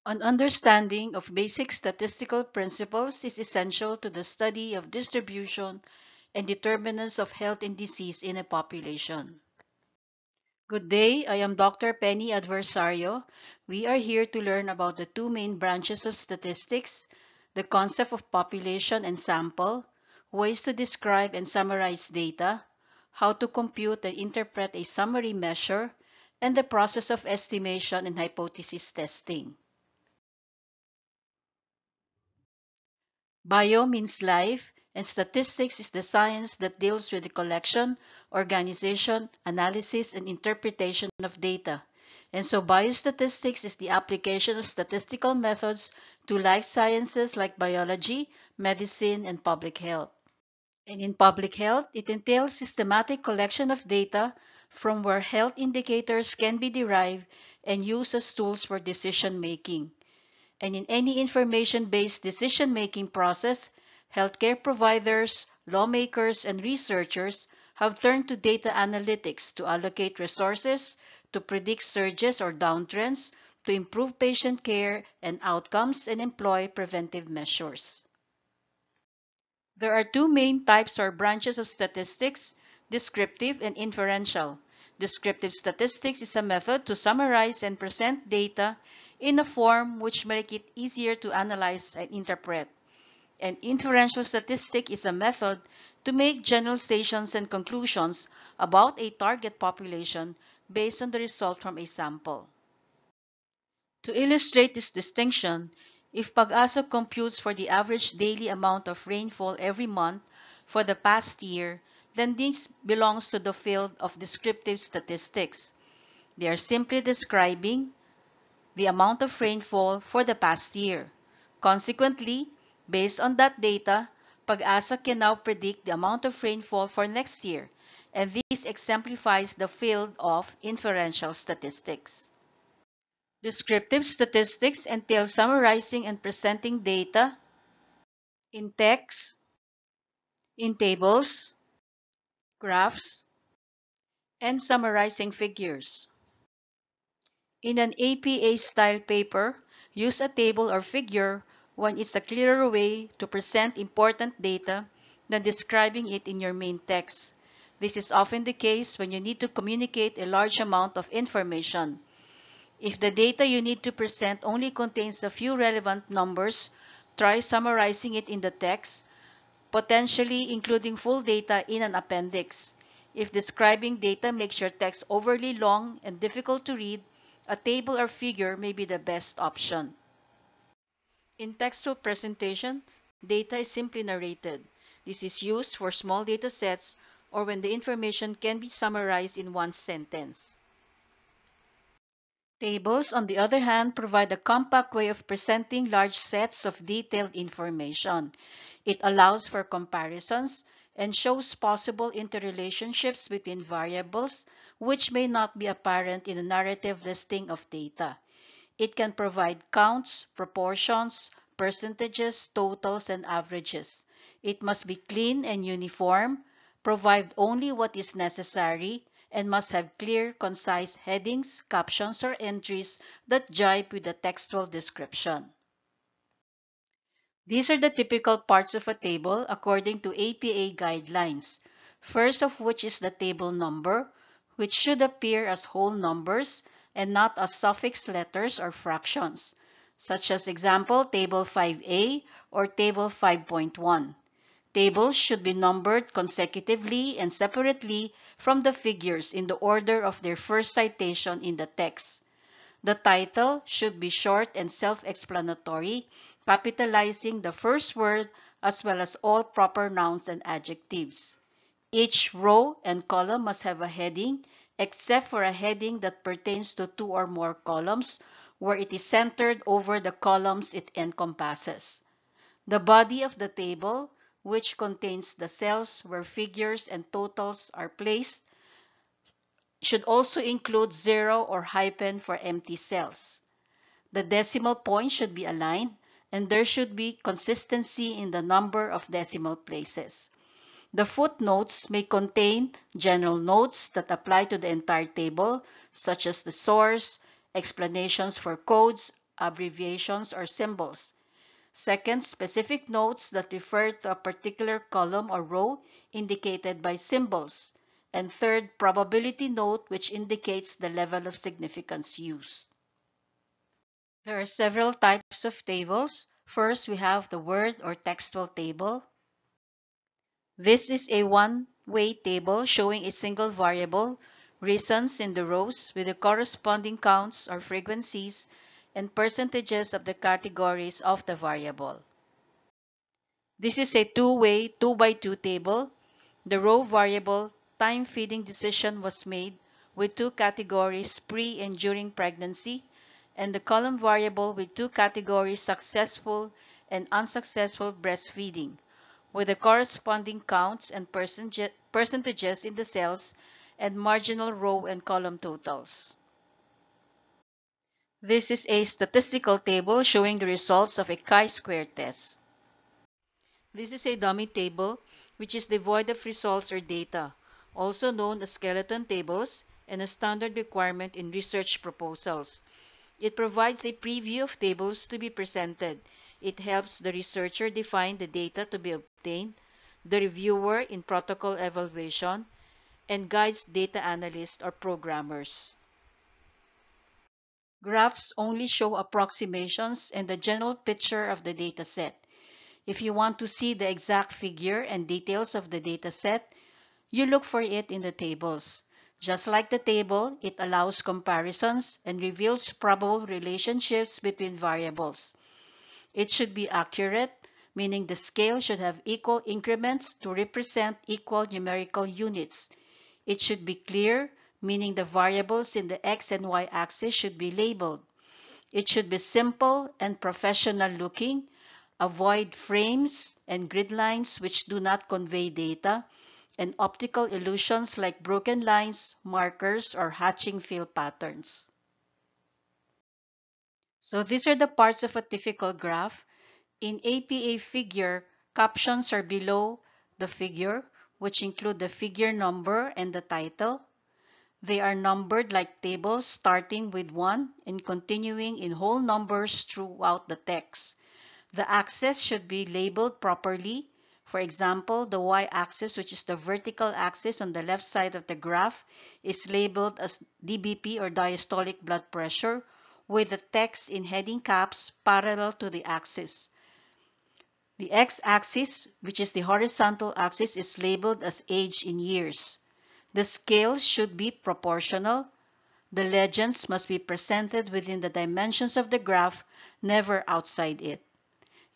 An understanding of basic statistical principles is essential to the study of distribution and determinants of health and disease in a population. Good day, I am Dr. Penny Adversario. We are here to learn about the two main branches of statistics, the concept of population and sample, ways to describe and summarize data, how to compute and interpret a summary measure, and the process of estimation and hypothesis testing. Bio means life, and statistics is the science that deals with the collection, organization, analysis, and interpretation of data. And so biostatistics is the application of statistical methods to life sciences like biology, medicine, and public health. And in public health, it entails systematic collection of data from where health indicators can be derived and used as tools for decision making. And in any information-based decision-making process, healthcare providers, lawmakers, and researchers have turned to data analytics to allocate resources, to predict surges or downtrends, to improve patient care and outcomes, and employ preventive measures. There are two main types or branches of statistics, descriptive and inferential. Descriptive statistics is a method to summarize and present data in a form which make it easier to analyze and interpret. And inferential statistic is a method to make generalizations and conclusions about a target population based on the result from a sample. To illustrate this distinction, if Pag-asa computes for the average daily amount of rainfall every month for the past year, then this belongs to the field of descriptive statistics. They are simply describing the amount of rainfall for the past year. Consequently, based on that data, Pag-asa can now predict the amount of rainfall for next year, and this exemplifies the field of inferential statistics. Descriptive statistics entail summarizing and presenting data in text, in tables, graphs, and summarizing figures. In an APA-style paper, use a table or figure when it's a clearer way to present important data than describing it in your main text. This is often the case when you need to communicate a large amount of information. If the data you need to present only contains a few relevant numbers, try summarizing it in the text, potentially including full data in an appendix. If describing data makes your text overly long and difficult to read, a table or figure may be the best option. In textual presentation, data is simply narrated. This is used for small data sets or when the information can be summarized in one sentence. Tables, on the other hand, provide a compact way of presenting large sets of detailed information. It allows for comparisons and shows possible interrelationships between variables which may not be apparent in a narrative listing of data. It can provide counts, proportions, percentages, totals, and averages. It must be clean and uniform, provide only what is necessary, and must have clear, concise headings, captions, or entries that jibe with the textual description. These are the typical parts of a table according to APA guidelines. First of which is the table number, which should appear as whole numbers and not as suffix letters or fractions, such as example table 5A or table 5.1. Tables should be numbered consecutively and separately from the figures in the order of their first citation in the text. The title should be short and self-explanatory, capitalizing the first word as well as all proper nouns and adjectives. Each row and column must have a heading, except for a heading that pertains to two or more columns, where it is centered over the columns it encompasses. The body of the table, which contains the cells where figures and totals are placed, should also include zero or hyphen for empty cells. The decimal point should be aligned, and there should be consistency in the number of decimal places. The footnotes may contain general notes that apply to the entire table, such as the source, explanations for codes, abbreviations, or symbols. Second, specific notes that refer to a particular column or row indicated by symbols. And third, probability note, which indicates the level of significance used. There are several types of tables. First, we have the word or textual table. This is a one-way table showing a single variable, reasons in the rows with the corresponding counts or frequencies and percentages of the categories of the variable. This is a two-way 2x2 table. The row variable time-feeding decision was made with two categories pre and during pregnancy, and the column variable with two categories successful and unsuccessful breastfeeding, with the corresponding counts and percentages in the cells and marginal row and column totals. This is a statistical table showing the results of a chi-square test. This is a dummy table which is devoid of results or data, also known as skeleton tables and a standard requirement in research proposals. It provides a preview of tables to be presented. It helps the researcher define the data to be obtained, the reviewer in protocol evaluation, and guides data analysts or programmers. Graphs only show approximations and the general picture of the data set. If you want to see the exact figure and details of the data set, you look for it in the tables. Just like the table, it allows comparisons and reveals probable relationships between variables. It should be accurate, meaning the scale should have equal increments to represent equal numerical units. It should be clear, meaning the variables in the x and y axis should be labeled. It should be simple and professional looking. Avoid frames and grid lines which do not convey data, and optical illusions like broken lines, markers, or hatching fill patterns. So these are the parts of a typical graph. In APA figure, captions are below the figure, which include the figure number and the title. They are numbered like tables starting with 1 and continuing in whole numbers throughout the text. The axis should be labeled properly. For example, the y-axis, which is the vertical axis on the left side of the graph, is labeled as DBP or diastolic blood pressure, with the text in heading caps parallel to the axis. The x-axis, which is the horizontal axis, is labeled as age in years. The scales should be proportional. The legends must be presented within the dimensions of the graph, never outside it.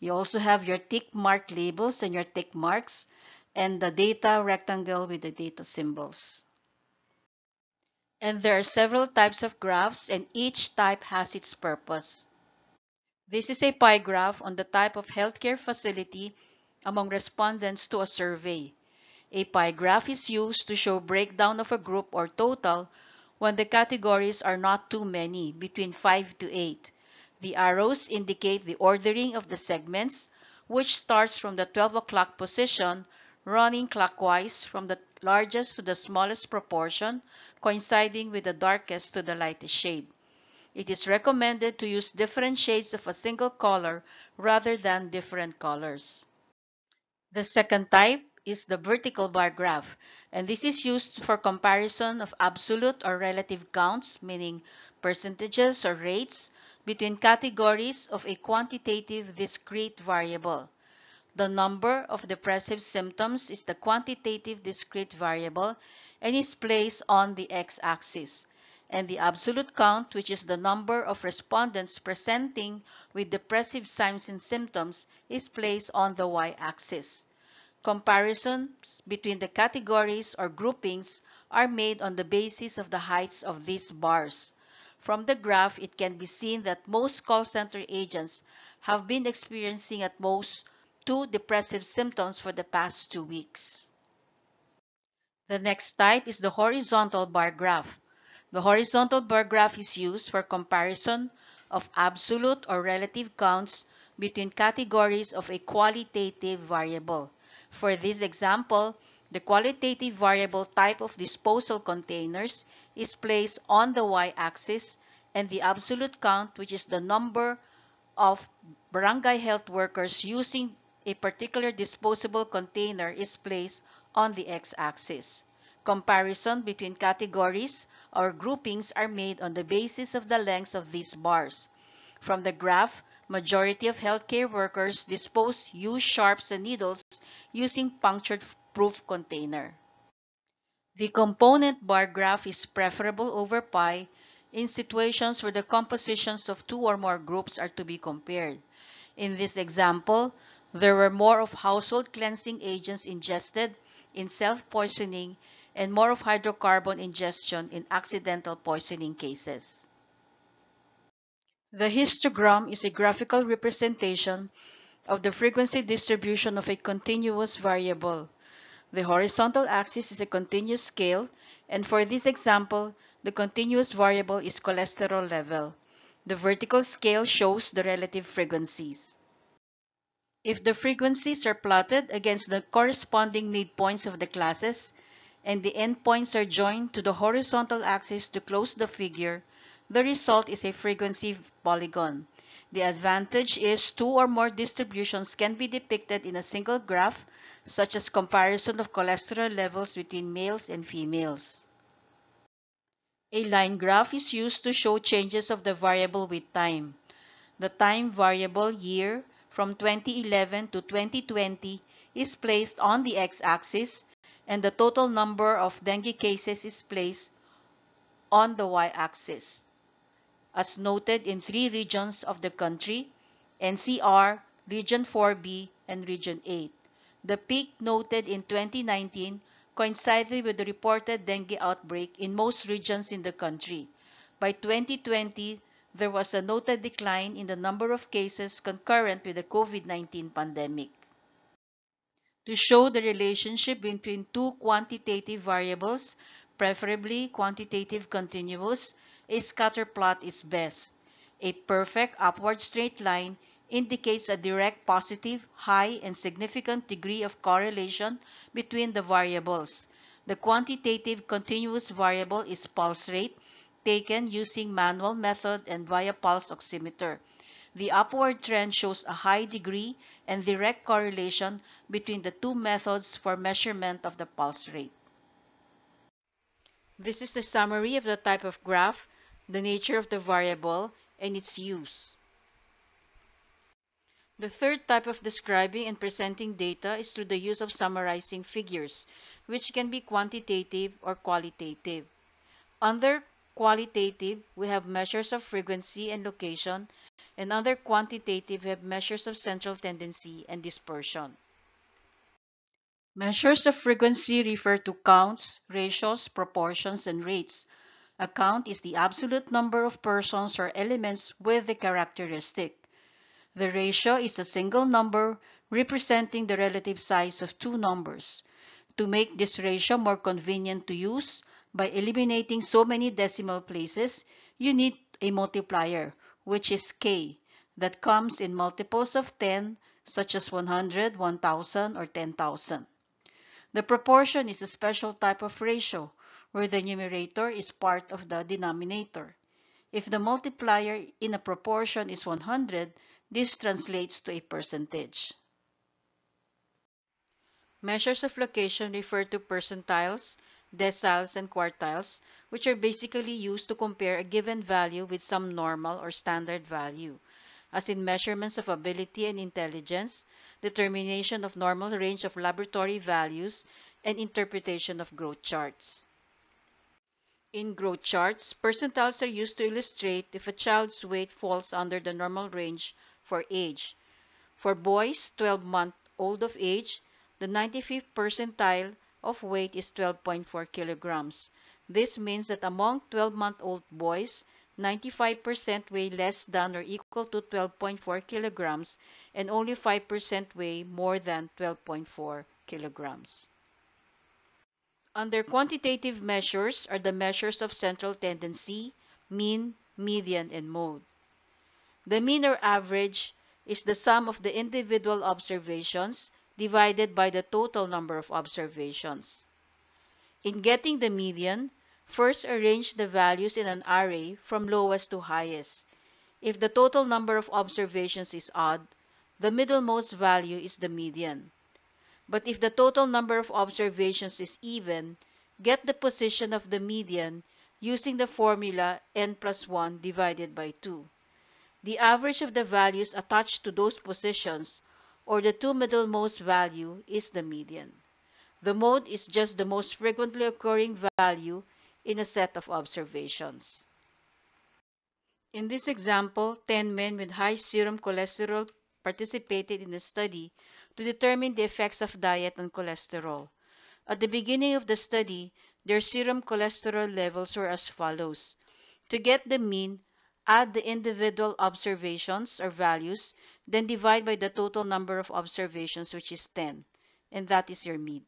You also have your tick mark labels and your tick marks, and the data rectangle with the data symbols. And there are several types of graphs, and each type has its purpose. This is a pie graph on the type of healthcare facility among respondents to a survey. A pie graph is used to show breakdown of a group or total when the categories are not too many, between 5 to 8. The arrows indicate the ordering of the segments, which starts from the 12 o'clock position, running clockwise from the largest to the smallest proportion, coinciding with the darkest to the lightest shade. It is recommended to use different shades of a single color rather than different colors. The second type is the vertical bar graph, and this is used for comparison of absolute or relative counts, meaning percentages or rates, between categories of a quantitative discrete variable. The number of depressive symptoms is the quantitative discrete variable and is placed on the x-axis, and the absolute count, which is the number of respondents presenting with depressive signs and symptoms, is placed on the y-axis. Comparisons between the categories or groupings are made on the basis of the heights of these bars. From the graph, it can be seen that most call center agents have been experiencing at most 2 depressive symptoms for the past 2 weeks. The next type is the horizontal bar graph. The horizontal bar graph is used for comparison of absolute or relative counts between categories of a qualitative variable. For this example, the qualitative variable type of disposal containers is placed on the y-axis, and the absolute count, which is the number of barangay health workers using a particular disposable container, is placed on the x-axis. Comparison between categories or groupings are made on the basis of the lengths of these bars. From the graph, majority of healthcare workers use sharps and needles using puncture-proof container. The component bar graph is preferable over pie in situations where the compositions of two or more groups are to be compared. In this example, there were more of household cleansing agents ingested in self-poisoning and more of hydrocarbon ingestion in accidental poisoning cases. The histogram is a graphical representation of the frequency distribution of a continuous variable. The horizontal axis is a continuous scale, and for this example, the continuous variable is cholesterol level. The vertical scale shows the relative frequencies. If the frequencies are plotted against the corresponding midpoints of the classes, and the endpoints are joined to the horizontal axis to close the figure, the result is a frequency polygon. The advantage is two or more distributions can be depicted in a single graph, such as comparison of cholesterol levels between males and females. A line graph is used to show changes of the variable with time. The time variable year from 2011 to 2020 is placed on the x-axis, and the total number of dengue cases is placed on the y-axis. As noted in three regions of the country, NCR, Region 4B, and Region 8. The peak noted in 2019 coincided with the reported dengue outbreak in most regions in the country. By 2020, there was a noted decline in the number of cases concurrent with the COVID-19 pandemic. To show the relationship between two quantitative variables, preferably quantitative continuous, a scatter plot is best. A perfect upward straight line indicates a direct positive, high, and significant degree of correlation between the variables. The quantitative continuous variable is pulse rate, taken using manual method and via pulse oximeter. The upward trend shows a high degree and direct correlation between the two methods for measurement of the pulse rate. This is a summary of the type of graph, the nature of the variable, and its use. The third type of describing and presenting data is through the use of summarizing figures, which can be quantitative or qualitative. Under qualitative, we have measures of frequency and location, and under quantitative, we have measures of central tendency and dispersion. Measures of frequency refer to counts, ratios, proportions, and rates. A count is the absolute number of persons or elements with the characteristic. The ratio is a single number representing the relative size of two numbers. To make this ratio more convenient to use, by eliminating so many decimal places, you need a multiplier, which is k, that comes in multiples of 10, such as 100, 1000, or 10,000. The proportion is a special type of ratio, where the numerator is part of the denominator. If the multiplier in a proportion is 100, this translates to a percentage. Measures of location refer to percentiles, deciles, and quartiles, which are basically used to compare a given value with some normal or standard value, as in measurements of ability and intelligence, determination of normal range of laboratory values, and interpretation of growth charts. In growth charts, percentiles are used to illustrate if a child's weight falls under the normal range for age. For boys 12-month-old of age, the 95th percentile of weight is 12.4 kilograms. This means that among 12-month-old boys, 95% weigh less than or equal to 12.4 kilograms and only 5% weigh more than 12.4 kilograms. Under quantitative measures are the measures of central tendency, mean, median, and mode. The mean or average is the sum of the individual observations divided by the total number of observations. In getting the median, First, arrange the values in an array from lowest to highest. If the total number of observations is odd, the middlemost value is the median. But if the total number of observations is even, get the position of the median using the formula n plus 1 divided by 2. The average of the values attached to those positions, or the two middlemost value, is the median. The mode is just the most frequently occurring value in a set of observations. In this example, 10 men with high serum cholesterol participated in a study to determine the effects of diet on cholesterol. At the beginning of the study, their serum cholesterol levels were as follows. To get the mean, add the individual observations or values, then divide by the total number of observations, which is 10, and that is your mean.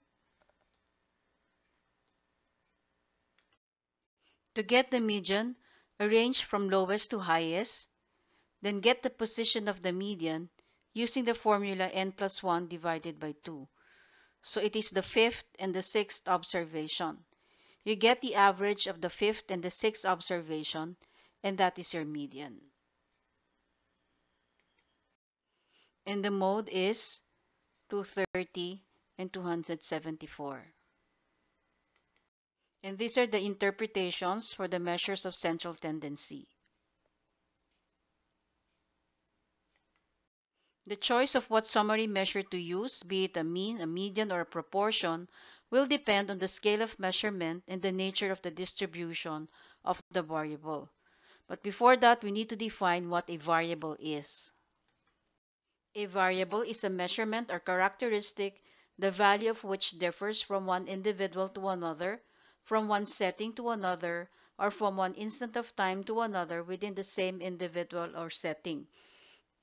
To get the median, arrange from lowest to highest, then get the position of the median using the formula n plus 1 divided by 2. So it is the fifth and the sixth observation. You get the average of the fifth and the sixth observation, and that is your median. And the mode is 230 and 274. And these are the interpretations for the measures of central tendency. The choice of what summary measure to use, be it a mean, a median, or a proportion, will depend on the scale of measurement and the nature of the distribution of the variable. But before that, we need to define what a variable is. A variable is a measurement or characteristic, the value of which differs from one individual to another, from one setting to another, or from one instant of time to another within the same individual or setting.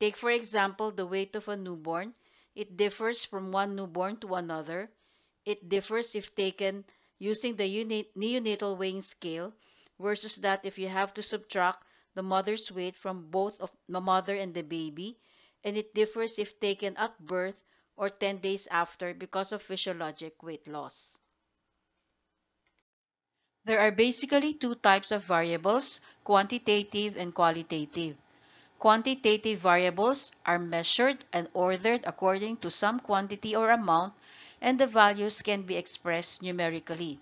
Take, for example, the weight of a newborn. It differs from one newborn to another. It differs if taken using the neonatal weighing scale versus that if you have to subtract the mother's weight from both of the mother and the baby. And it differs if taken at birth or 10 days after because of physiologic weight loss. There are basically two types of variables, quantitative and qualitative. Quantitative variables are measured and ordered according to some quantity or amount, and the values can be expressed numerically.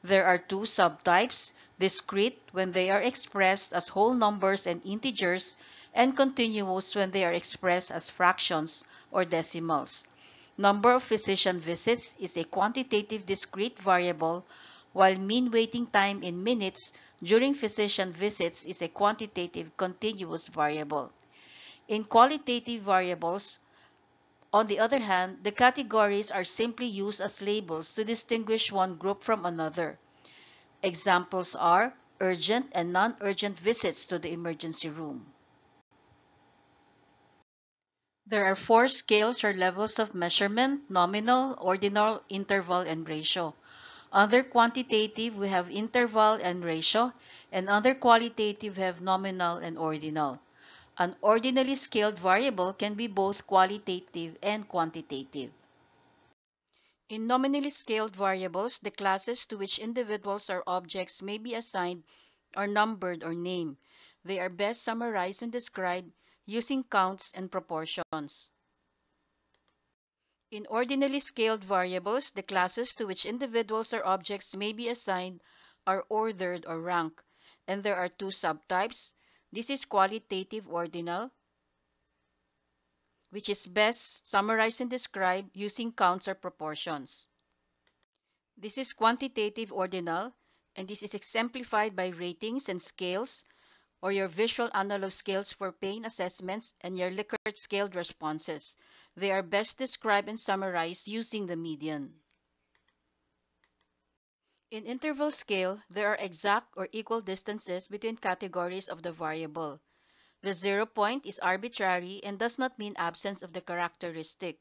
There are two subtypes, discrete when they are expressed as whole numbers and integers, and continuous when they are expressed as fractions or decimals. Number of physician visits is a quantitative discrete variable, while mean waiting time in minutes during physician visits is a quantitative continuous variable. In qualitative variables, on the other hand, the categories are simply used as labels to distinguish one group from another. Examples are urgent and non-urgent visits to the emergency room. There are 4 scales or levels of measurement: nominal, ordinal, interval, and ratio. Under quantitative, we have interval and ratio, and under qualitative, we have nominal and ordinal. An ordinally scaled variable can be both qualitative and quantitative. In nominally scaled variables, the classes to which individuals or objects may be assigned are numbered or named. They are best summarized and described using counts and proportions. In ordinally scaled variables, the classes to which individuals or objects may be assigned are ordered or ranked, and there are two subtypes. This is qualitative ordinal, which is best summarized and described using counts or proportions. This is quantitative ordinal, and this is exemplified by ratings and scales, or your visual analog scales for pain assessments and your Likert scaled responses. They are best described and summarized using the median. In interval scale, there are exact or equal distances between categories of the variable. The 0 point is arbitrary and does not mean absence of the characteristic.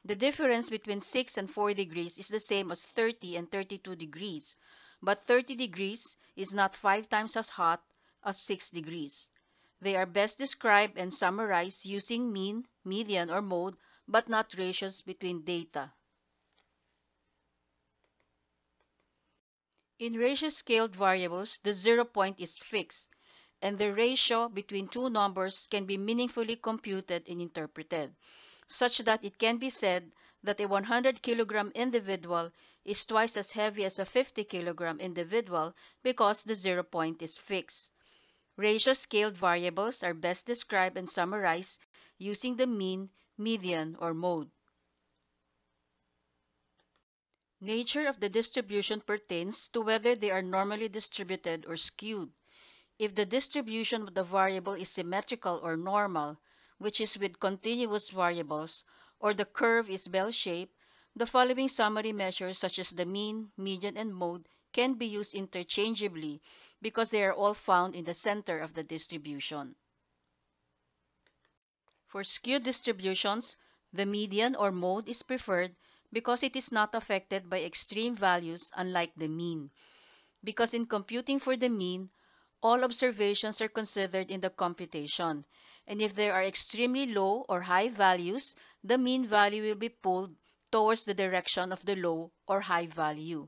The difference between 6 and 4 degrees is the same as 30 and 32 degrees, but 30 degrees is not 5 times as hot as 6 degrees. They are best described and summarized using mean, median, or mode, but not ratios between data. In ratio-scaled variables, the 0 point is fixed, and the ratio between two numbers can be meaningfully computed and interpreted, such that it can be said that a 100 kilogram individual is twice as heavy as a 50 kilogram individual because the 0 point is fixed. Ratio-scaled variables are best described and summarized using the mean, median, or mode. Nature of the distribution pertains to whether they are normally distributed or skewed. If the distribution of the variable is symmetrical or normal, which is with continuous variables, or the curve is bell-shaped, the following summary measures such as the mean, median, and mode can be used interchangeably because they are all found in the center of the distribution. For skewed distributions, the median or mode is preferred because it is not affected by extreme values unlike the mean. Because in computing for the mean, all observations are considered in the computation, and if there are extremely low or high values, the mean value will be pulled towards the direction of the low or high value.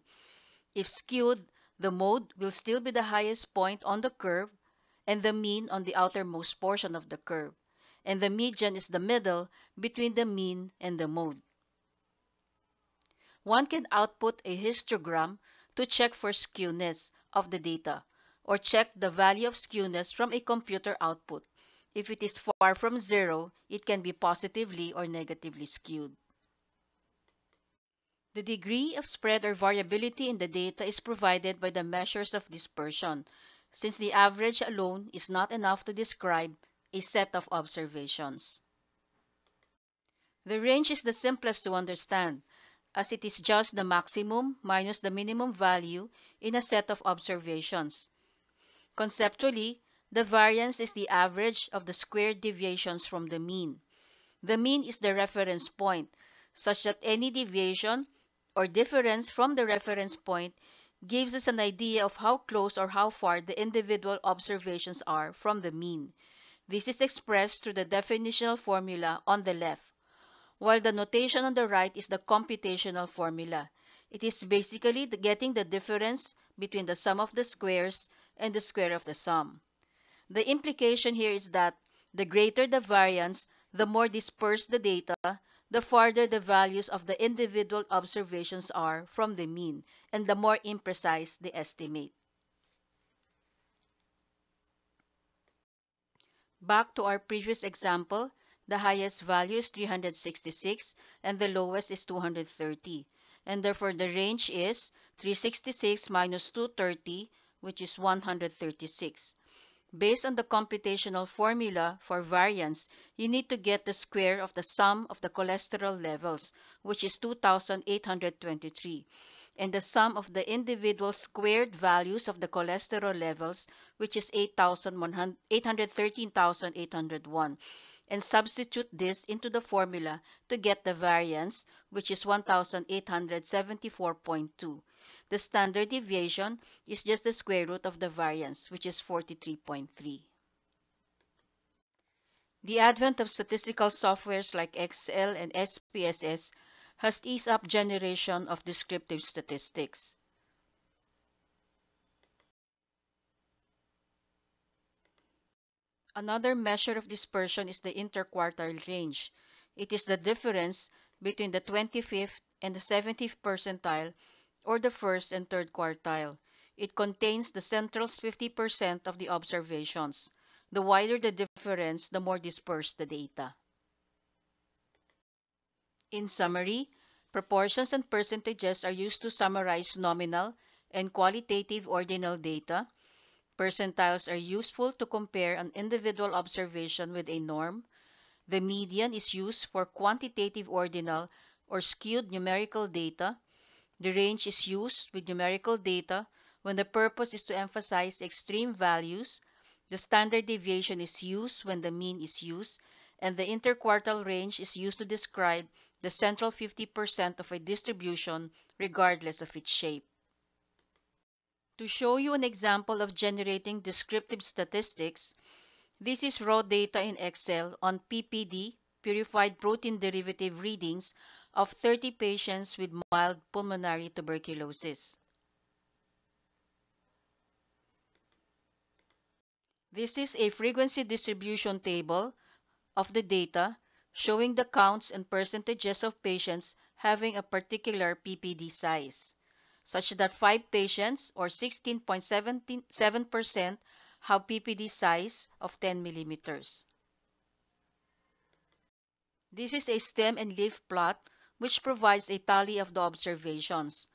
If skewed, the mode will still be the highest point on the curve and the mean on the outermost portion of the curve, and the median is the middle between the mean and the mode. One can output a histogram to check for skewness of the data, or check the value of skewness from a computer output. If it is far from zero, it can be positively or negatively skewed. The degree of spread or variability in the data is provided by the measures of dispersion, since the average alone is not enough to describe a set of observations. The range is the simplest to understand, as it is just the maximum minus the minimum value in a set of observations. Conceptually, the variance is the average of the squared deviations from the mean. The mean is the reference point, such that any deviation or difference from the reference point gives us an idea of how close or how far the individual observations are from the mean. This is expressed through the definitional formula on the left, while the notation on the right is the computational formula. It is basically getting the difference between the sum of the squares and the square of the sum. The implication here is that the greater the variance, the more dispersed the data, the farther the values of the individual observations are from the mean, and the more imprecise the estimate. Back to our previous example, the highest value is 366 and the lowest is 230. And therefore the range is 366 minus 230, which is 136. Based on the computational formula for variance, you need to get the square of the sum of the cholesterol levels, which is 2,823, and the sum of the individual squared values of the cholesterol levels, which is 813,801, and substitute this into the formula to get the variance, which is 1,874.2. The standard deviation is just the square root of the variance, which is 43.3. The advent of statistical softwares like Excel and SPSS has eased up generation of descriptive statistics. Another measure of dispersion is the interquartile range. It is the difference between the 25th and the 70th percentile, or the first and third quartile. It contains the central 50% of the observations. The wider the difference, the more dispersed the data. In summary, proportions and percentages are used to summarize nominal and qualitative ordinal data. Percentiles are useful to compare an individual observation with a norm. The median is used for quantitative ordinal or skewed numerical data. The range is used with numerical data when the purpose is to emphasize extreme values. The standard deviation is used when the mean is used, and the interquartile range is used to describe the central 50% of a distribution regardless of its shape. To show you an example of generating descriptive statistics, this is raw data in Excel on PPD, purified protein derivative readings, of 30 patients with mild pulmonary tuberculosis. This is a frequency distribution table of the data showing the counts and percentages of patients having a particular PPD size, such that 5 patients or 16.77% have PPD size of 10 millimeters. This is a stem and leaf plot which provides a tally of the observations.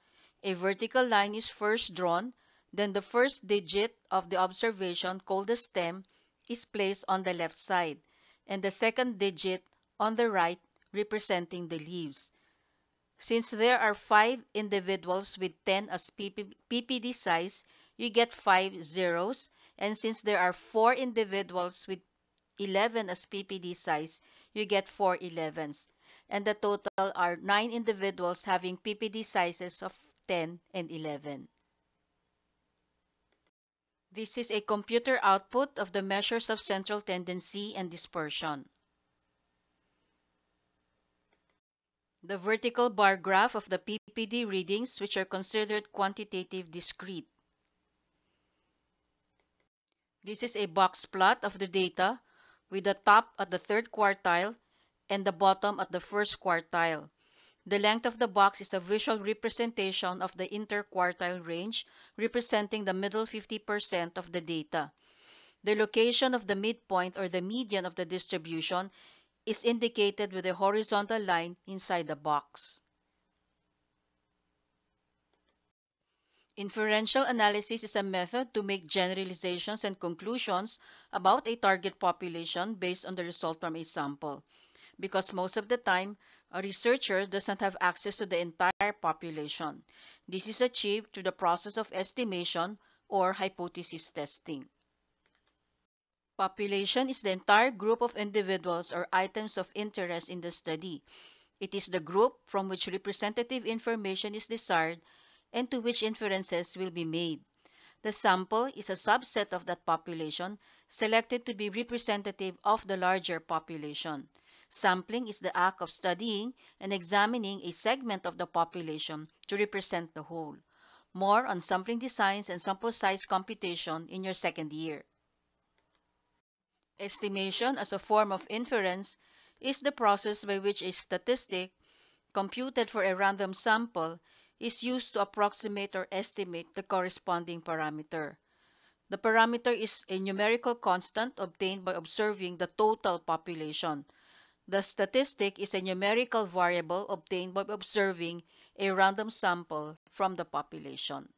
A vertical line is first drawn, then the first digit of the observation, called the stem, is placed on the left side, and the second digit on the right, representing the leaves. Since there are 5 individuals with 10 as PPD size, you get 5 zeros, and since there are 4 individuals with 11 as PPD size, you get 4 11s, and the total are 9 individuals having PPD sizes of 10 and 11. This is a computer output of the measures of central tendency and dispersion. The vertical bar graph of the PPD readings, which are considered quantitative discrete. This is a box plot of the data with the top at the third quartile and the bottom at the first quartile. The length of the box is a visual representation of the interquartile range, representing the middle 50% of the data. The location of the midpoint or the median of the distribution is indicated with a horizontal line inside the box. Inferential analysis is a method to make generalizations and conclusions about a target population based on the result from a sample, because most of the time, a researcher does not have access to the entire population. This is achieved through the process of estimation or hypothesis testing. Population is the entire group of individuals or items of interest in the study. It is the group from which representative information is desired and to which inferences will be made. The sample is a subset of that population selected to be representative of the larger population. Sampling is the act of studying and examining a segment of the population to represent the whole. More on sampling designs and sample size computation in your second year. Estimation as a form of inference is the process by which a statistic computed for a random sample is used to approximate or estimate the corresponding parameter. The parameter is a numerical constant obtained by observing the total population. The statistic is a numerical variable obtained by observing a random sample from the population.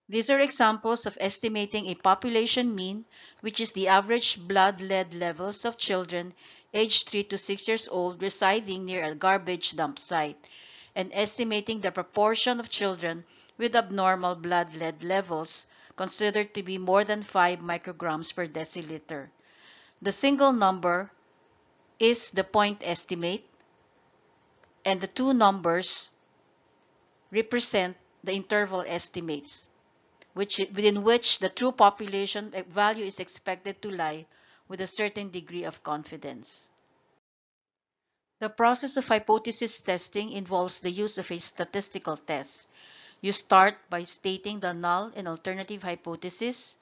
These are examples of estimating a population mean, which is the average blood lead levels of children aged 3 to 6 years old residing near a garbage dump site, and estimating the proportion of children with abnormal blood lead levels considered to be more than 5 micrograms per deciliter. The single number is the point estimate, and the two numbers represent the interval estimates, within which the true population value is expected to lie with a certain degree of confidence. The process of hypothesis testing involves the use of a statistical test. You start by stating the null and alternative hypothesis,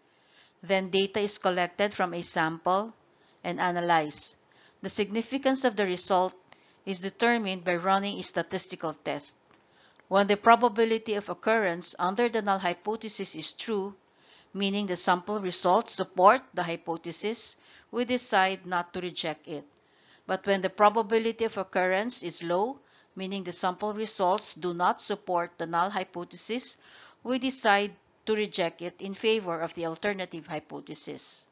then data is collected from a sample and analyzed. The significance of the result is determined by running a statistical test. When the probability of occurrence under the null hypothesis is true, meaning the sample results support the hypothesis, we decide not to reject it. But when the probability of occurrence is low, meaning the sample results do not support the null hypothesis, we decide to reject it in favor of the alternative hypothesis.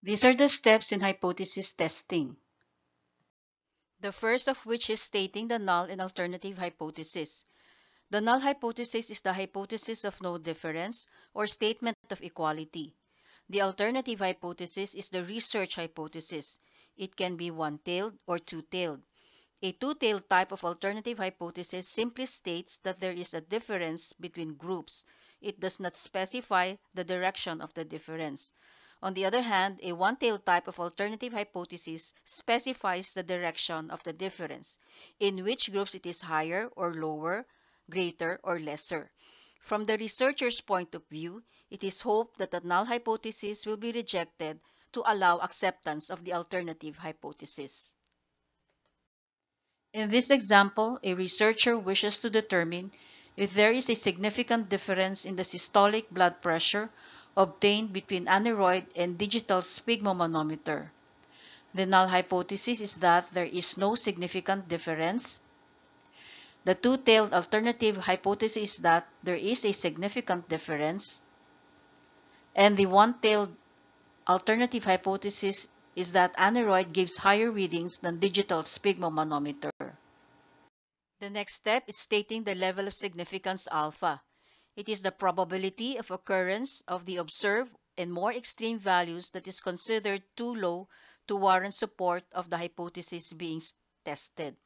These are the steps in hypothesis testing. The first of which is stating the null and alternative hypothesis. The null hypothesis is the hypothesis of no difference or statement of equality. The alternative hypothesis is the research hypothesis. It can be one-tailed or two-tailed. A two-tailed type of alternative hypothesis simply states that there is a difference between groups. It does not specify the direction of the difference. On the other hand, a one-tailed type of alternative hypothesis specifies the direction of the difference, in which groups it is higher or lower, greater or lesser. From the researcher's point of view, it is hoped that the null hypothesis will be rejected to allow acceptance of the alternative hypothesis. In this example, a researcher wishes to determine if there is a significant difference in the systolic blood pressure obtained between aneroid and digital sphygmomanometer. The null hypothesis is that there is no significant difference. The two-tailed alternative hypothesis is that there is a significant difference. And the one-tailed alternative hypothesis is that aneroid gives higher readings than digital sphygmomanometer. The next step is stating the level of significance alpha. It is the probability of occurrence of the observed and more extreme values that is considered too low to warrant support of the hypothesis being tested.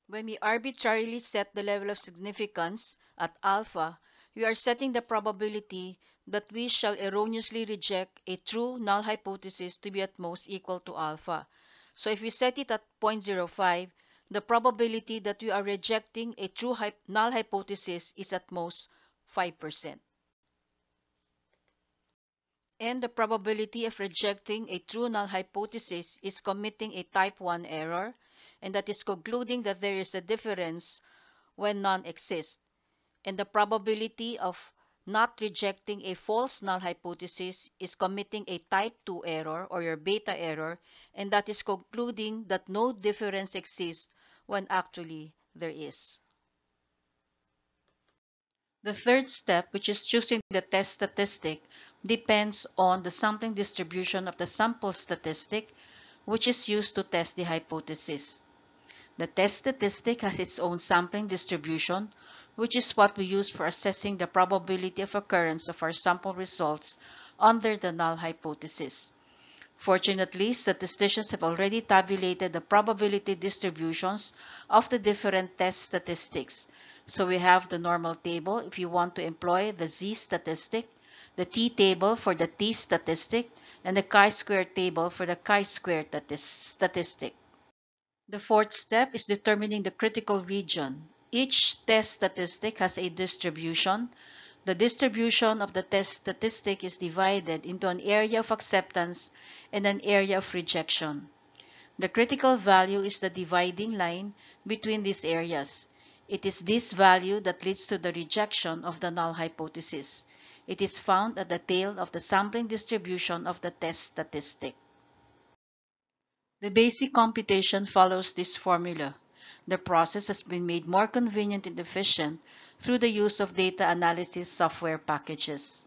When we arbitrarily set the level of significance at alpha, we are setting the probability that we shall erroneously reject a true null hypothesis to be at most equal to alpha. So if we set it at 0.05, the probability that we are rejecting a true null hypothesis is at most 5%. And the probability of rejecting a true null hypothesis is committing a type 1 error, and that is concluding that there is a difference when none exists. And the probability of not rejecting a false null hypothesis is committing a type 2 error or your beta error, and that is concluding that no difference exists when actually there is. The third step, which is choosing the test statistic, depends on the sampling distribution of the sample statistic, which is used to test the hypothesis. The test statistic has its own sampling distribution, which is what we use for assessing the probability of occurrence of our sample results under the null hypothesis. Fortunately, statisticians have already tabulated the probability distributions of the different test statistics. So we have the normal table if you want to employ the Z statistic, the T table for the T statistic, and the chi-square table for the chi-square statistic. The fourth step is determining the critical region. Each test statistic has a distribution. The distribution of the test statistic is divided into an area of acceptance and an area of rejection. The critical value is the dividing line between these areas. It is this value that leads to the rejection of the null hypothesis. It is found at the tail of the sampling distribution of the test statistic. The basic computation follows this formula. The process has been made more convenient and efficient through the use of data analysis software packages.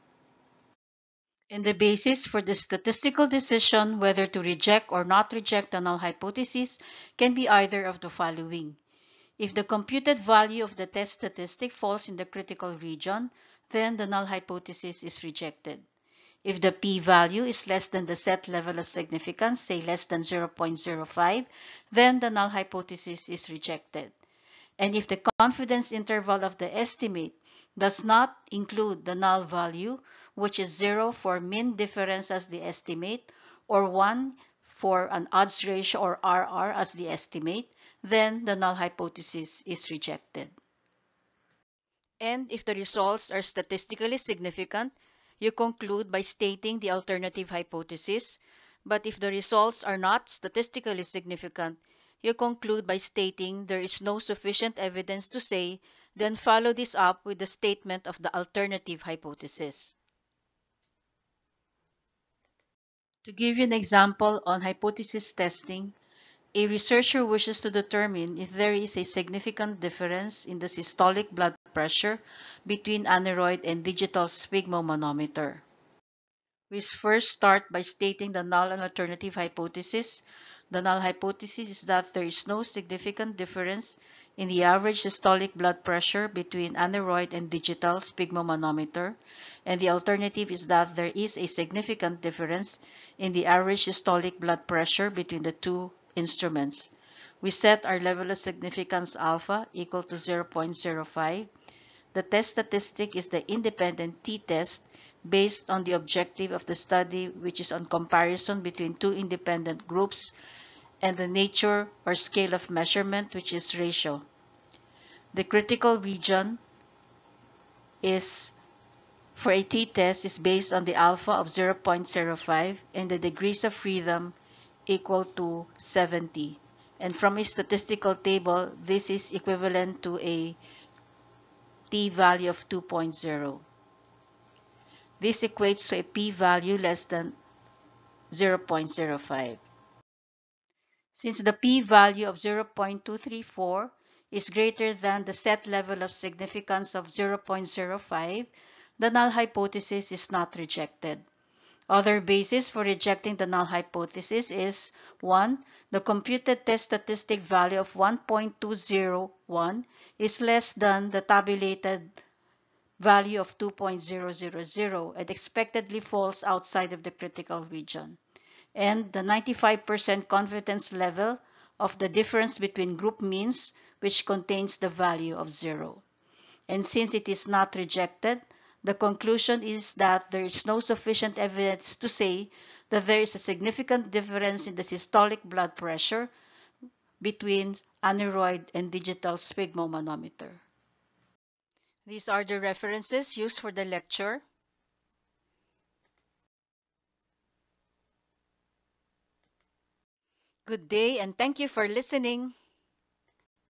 And the basis for the statistical decision whether to reject or not reject the null hypothesis can be either of the following. If the computed value of the test statistic falls in the critical region, then the null hypothesis is rejected. If the p-value is less than the set level of significance, say less than 0.05, then the null hypothesis is rejected. And if the confidence interval of the estimate does not include the null value, which is 0 for mean difference as the estimate, or 1 for an odds ratio or RR as the estimate, then the null hypothesis is rejected. And if the results are statistically significant, you conclude by stating the alternative hypothesis. But if the results are not statistically significant, you conclude by stating there is no sufficient evidence to say, then follow this up with the statement of the alternative hypothesis. To give you an example on hypothesis testing, a researcher wishes to determine if there is a significant difference in the systolic blood pressure between aneroid and digital sphygmomanometer. We first start by stating the null and alternative hypothesis. The null hypothesis is that there is no significant difference in the average systolic blood pressure between aneroid and digital sphygmomanometer, and the alternative is that there is a significant difference in the average systolic blood pressure between the two instruments. We set our level of significance alpha equal to 0.05. The test statistic is the independent t-test based on the objective of the study, which is on comparison between two independent groups, and the nature or scale of measurement, which is ratio. The critical region is for a t-test is based on the alpha of 0.05 and the degrees of freedom equal to 70. And from a statistical table, this is equivalent to a t-value of 2.0. This equates to a p-value less than 0.05. Since the p-value of 0.234 is greater than the set level of significance of 0.05, the null hypothesis is not rejected. Other basis for rejecting the null hypothesis is 1. The computed test statistic value of 1.201 is less than the tabulated value of 2.000 and expectedly falls outside of the critical region. And the 95% confidence level of the difference between group means, which contains the value of 0. And since it is not rejected, the conclusion is that there is no sufficient evidence to say that there is a significant difference in the systolic blood pressure between aneroid and digital sphygmomanometer. These are the references used for the lecture. Good day and thank you for listening.